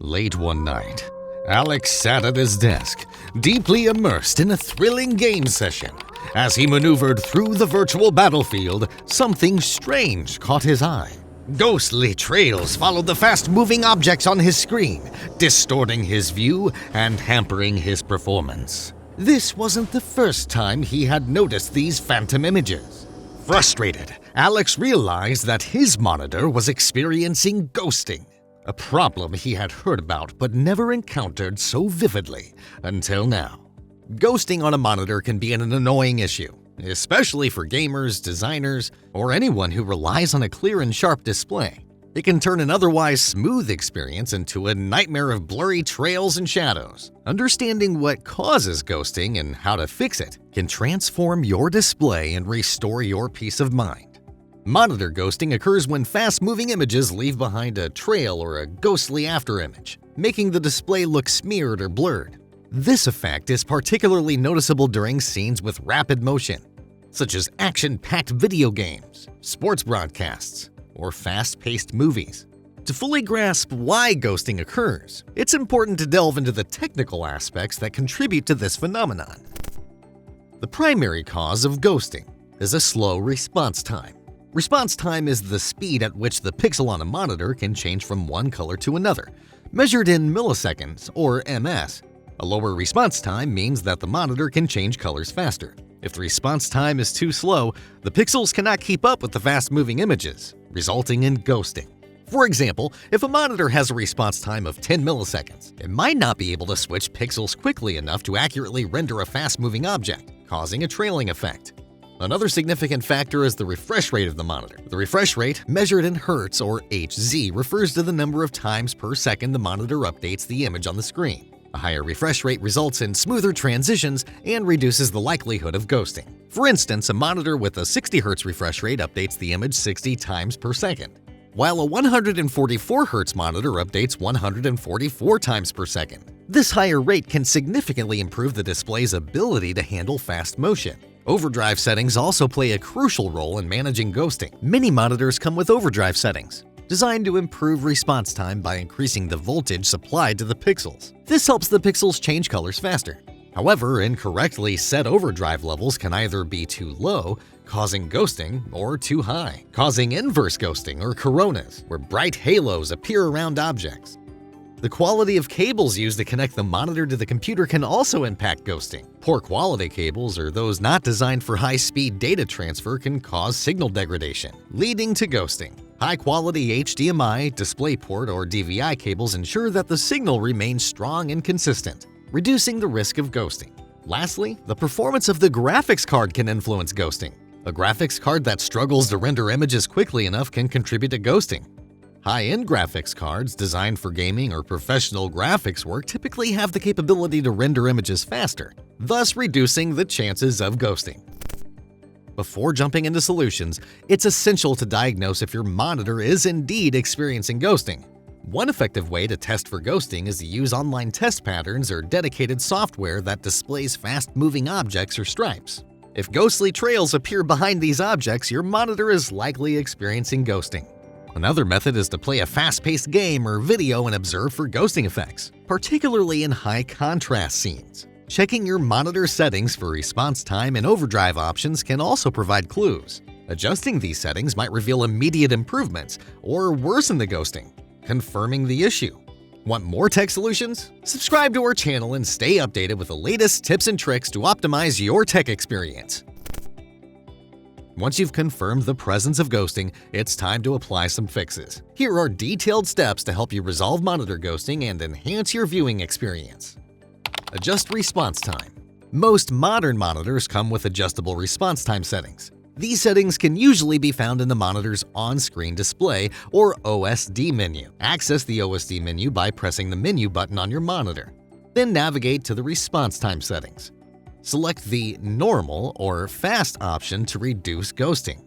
Late one night, Alex sat at his desk, deeply immersed in a thrilling game session. As he maneuvered through the virtual battlefield, something strange caught his eye. Ghostly trails followed the fast-moving objects on his screen, distorting his view and hampering his performance. This wasn't the first time he had noticed these phantom images. Frustrated, Alex realized that his monitor was experiencing ghosting, a problem he had heard about but never encountered so vividly until now. Ghosting on a monitor can be an annoying issue, especially for gamers, designers, or anyone who relies on a clear and sharp display. It can turn an otherwise smooth experience into a nightmare of blurry trails and shadows. Understanding what causes ghosting and how to fix it can transform your display and restore your peace of mind. Monitor ghosting occurs when fast-moving images leave behind a trail or a ghostly afterimage, making the display look smeared or blurred. This effect is particularly noticeable during scenes with rapid motion, such as action-packed video games, sports broadcasts, or fast-paced movies. To fully grasp why ghosting occurs, it's important to delve into the technical aspects that contribute to this phenomenon. The primary cause of ghosting is a slow response time. Response time is the speed at which the pixel on a monitor can change from one color to another, measured in milliseconds or ms. A lower response time means that the monitor can change colors faster. If the response time is too slow, the pixels cannot keep up with the fast-moving images, resulting in ghosting. For example, if a monitor has a response time of 10 milliseconds, it might not be able to switch pixels quickly enough to accurately render a fast-moving object, causing a trailing effect. Another significant factor is the refresh rate of the monitor. The refresh rate, measured in Hertz or Hz, refers to the number of times per second the monitor updates the image on the screen. A higher refresh rate results in smoother transitions and reduces the likelihood of ghosting. For instance, a monitor with a 60 Hz refresh rate updates the image 60 times per second, while a 144 Hz monitor updates 144 times per second. This higher rate can significantly improve the display's ability to handle fast motion. Overdrive settings also play a crucial role in managing ghosting. Many monitors come with overdrive settings, designed to improve response time by increasing the voltage supplied to the pixels. This helps the pixels change colors faster. However, incorrectly set overdrive levels can either be too low, causing ghosting, or too high, causing inverse ghosting or coronas, where bright halos appear around objects. The quality of cables used to connect the monitor to the computer can also impact ghosting. Poor quality cables, or those not designed for high-speed data transfer, can cause signal degradation, leading to ghosting. High-quality HDMI, DisplayPort, or DVI cables ensure that the signal remains strong and consistent, reducing the risk of ghosting. Lastly, the performance of the graphics card can influence ghosting. A graphics card that struggles to render images quickly enough can contribute to ghosting. High-end graphics cards designed for gaming or professional graphics work typically have the capability to render images faster, thus reducing the chances of ghosting. Before jumping into solutions, it's essential to diagnose if your monitor is indeed experiencing ghosting. One effective way to test for ghosting is to use online test patterns or dedicated software that displays fast-moving objects or stripes. If ghostly trails appear behind these objects, your monitor is likely experiencing ghosting. Another method is to play a fast-paced game or video and observe for ghosting effects, particularly in high-contrast scenes. Checking your monitor settings for response time and overdrive options can also provide clues. Adjusting these settings might reveal immediate improvements or worsen the ghosting, confirming the issue. Want more tech solutions? Subscribe to our channel and stay updated with the latest tips and tricks to optimize your tech experience. Once you've confirmed the presence of ghosting, it's time to apply some fixes. Here are detailed steps to help you resolve monitor ghosting and enhance your viewing experience. Adjust response time. Most modern monitors come with adjustable response time settings. These settings can usually be found in the monitor's on-screen display or OSD menu. Access the OSD menu by pressing the menu button on your monitor. Then navigate to the response time settings. Select the Normal or Fast option to reduce ghosting.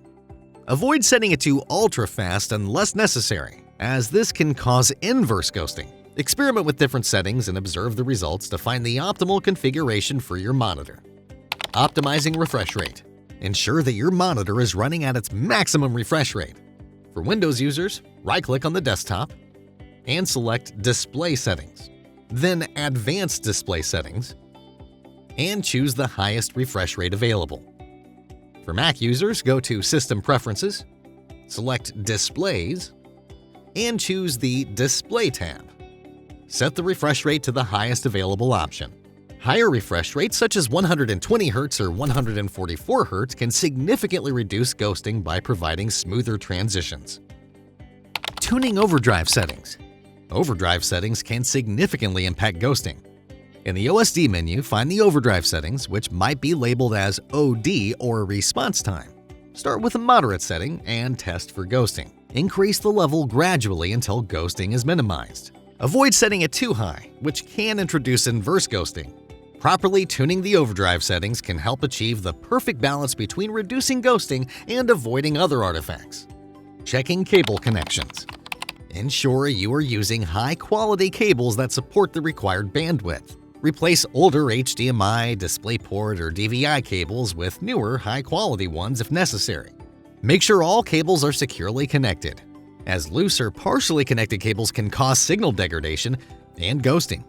Avoid setting it to ultra-fast unless necessary, as this can cause inverse ghosting. Experiment with different settings and observe the results to find the optimal configuration for your monitor. Optimizing refresh rate. Ensure that your monitor is running at its maximum refresh rate. For Windows users, right-click on the desktop, and select Display Settings. Then Advanced Display Settings, and choose the highest refresh rate available. For Mac users, go to System Preferences, select Displays, and choose the Display tab. Set the refresh rate to the highest available option. Higher refresh rates such as 120 Hz or 144 Hz can significantly reduce ghosting by providing smoother transitions. Tuning overdrive settings. Overdrive settings can significantly impact ghosting. In the OSD menu, find the overdrive settings, which might be labeled as OD or response time. Start with a moderate setting and test for ghosting. Increase the level gradually until ghosting is minimized. Avoid setting it too high, which can introduce inverse ghosting. Properly tuning the overdrive settings can help achieve the perfect balance between reducing ghosting and avoiding other artifacts. Checking cable connections. Ensure you are using high-quality cables that support the required bandwidth. Replace older HDMI, DisplayPort, or DVI cables with newer, high-quality ones if necessary. Make sure all cables are securely connected, as loose or partially connected cables can cause signal degradation and ghosting.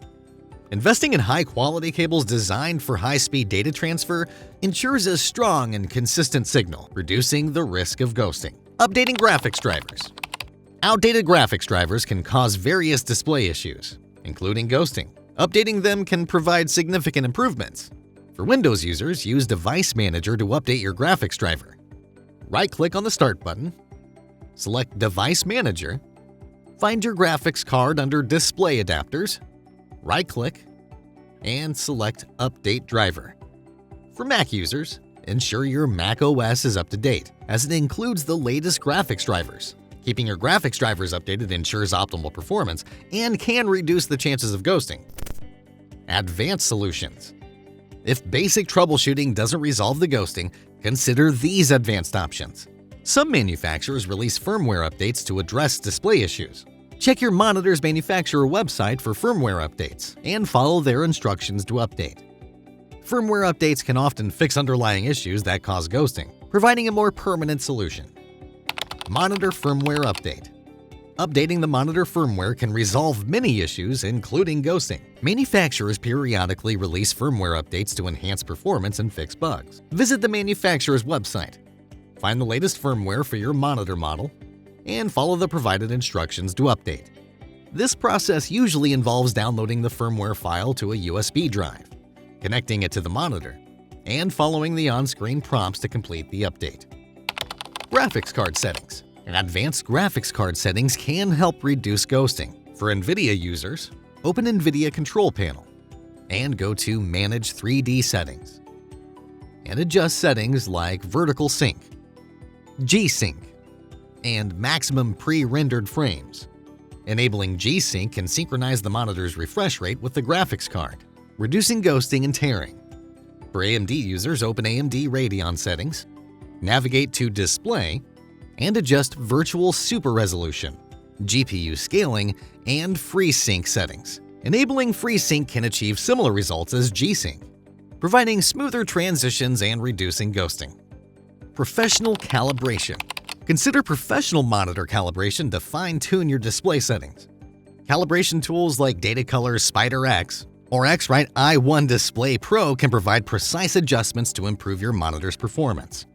Investing in high-quality cables designed for high-speed data transfer ensures a strong and consistent signal, reducing the risk of ghosting. Updating graphics drivers. Outdated graphics drivers can cause various display issues, including ghosting. Updating them can provide significant improvements. For Windows users, use Device Manager to update your graphics driver. Right-click on the Start button, select Device Manager, find your graphics card under Display Adapters, right-click, and select Update Driver. For Mac users, ensure your Mac OS is up to date, as it includes the latest graphics drivers. Keeping your graphics drivers updated ensures optimal performance and can reduce the chances of ghosting. Advanced solutions. If basic troubleshooting doesn't resolve the ghosting, consider these advanced options. Some manufacturers release firmware updates to address display issues. Check your monitor's manufacturer website for firmware updates and follow their instructions to update. Firmware updates can often fix underlying issues that cause ghosting, providing a more permanent solution. Monitor firmware update. Updating the monitor firmware can resolve many issues, including ghosting. Manufacturers periodically release firmware updates to enhance performance and fix bugs. Visit the manufacturer's website, find the latest firmware for your monitor model, and follow the provided instructions to update. This process usually involves downloading the firmware file to a USB drive, connecting it to the monitor, and following the on-screen prompts to complete the update. Graphics card settings. Advanced graphics card settings can help reduce ghosting. For NVIDIA users, open NVIDIA Control Panel and go to Manage 3D Settings and adjust settings like Vertical Sync, G-Sync, and Maximum Pre-Rendered Frames. Enabling G-Sync can synchronize the monitor's refresh rate with the graphics card, reducing ghosting and tearing. For AMD users, open AMD Radeon Settings, navigate to Display, and adjust Virtual Super Resolution, GPU Scaling, and FreeSync settings. Enabling FreeSync can achieve similar results as G-Sync, providing smoother transitions and reducing ghosting. Professional calibration. Consider professional monitor calibration to fine-tune your display settings. Calibration tools like Datacolor Spider X or X-Rite i1 Display Pro can provide precise adjustments to improve your monitor's performance.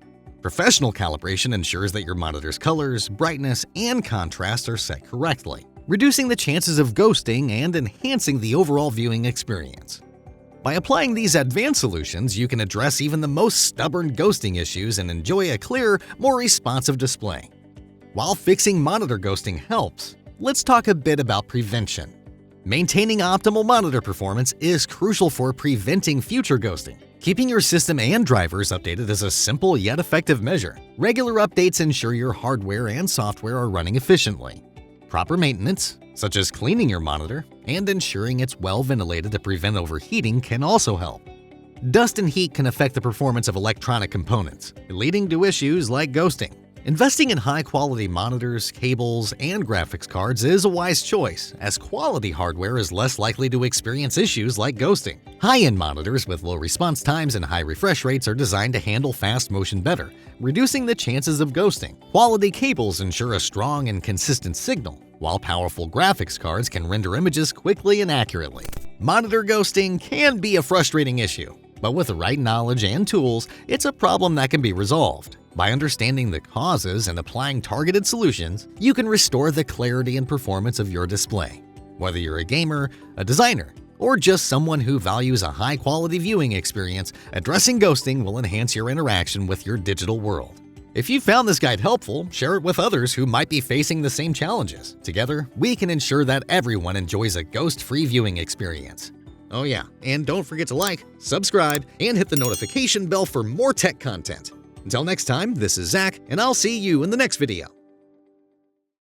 Professional calibration ensures that your monitor's colors, brightness, and contrast are set correctly, reducing the chances of ghosting and enhancing the overall viewing experience. By applying these advanced solutions, you can address even the most stubborn ghosting issues and enjoy a clearer, more responsive display. While fixing monitor ghosting helps, let's talk a bit about prevention. Maintaining optimal monitor performance is crucial for preventing future ghosting. Keeping your system and drivers updated is a simple yet effective measure. Regular updates ensure your hardware and software are running efficiently. Proper maintenance, such as cleaning your monitor and ensuring it's well ventilated to prevent overheating, can also help. Dust and heat can affect the performance of electronic components, leading to issues like ghosting. Investing in high-quality monitors, cables, and graphics cards is a wise choice, as quality hardware is less likely to experience issues like ghosting. High-end monitors with low response times and high refresh rates are designed to handle fast motion better, reducing the chances of ghosting. Quality cables ensure a strong and consistent signal, while powerful graphics cards can render images quickly and accurately. Monitor ghosting can be a frustrating issue, but with the right knowledge and tools, it's a problem that can be resolved. By understanding the causes and applying targeted solutions, you can restore the clarity and performance of your display. Whether you're a gamer, a designer, or just someone who values a high-quality viewing experience, addressing ghosting will enhance your interaction with your digital world. If you found this guide helpful, share it with others who might be facing the same challenges. Together, we can ensure that everyone enjoys a ghost-free viewing experience. Oh yeah, and don't forget to like, subscribe, and hit the notification bell for more tech content. Until next time, this is Zach, and I'll see you in the next video.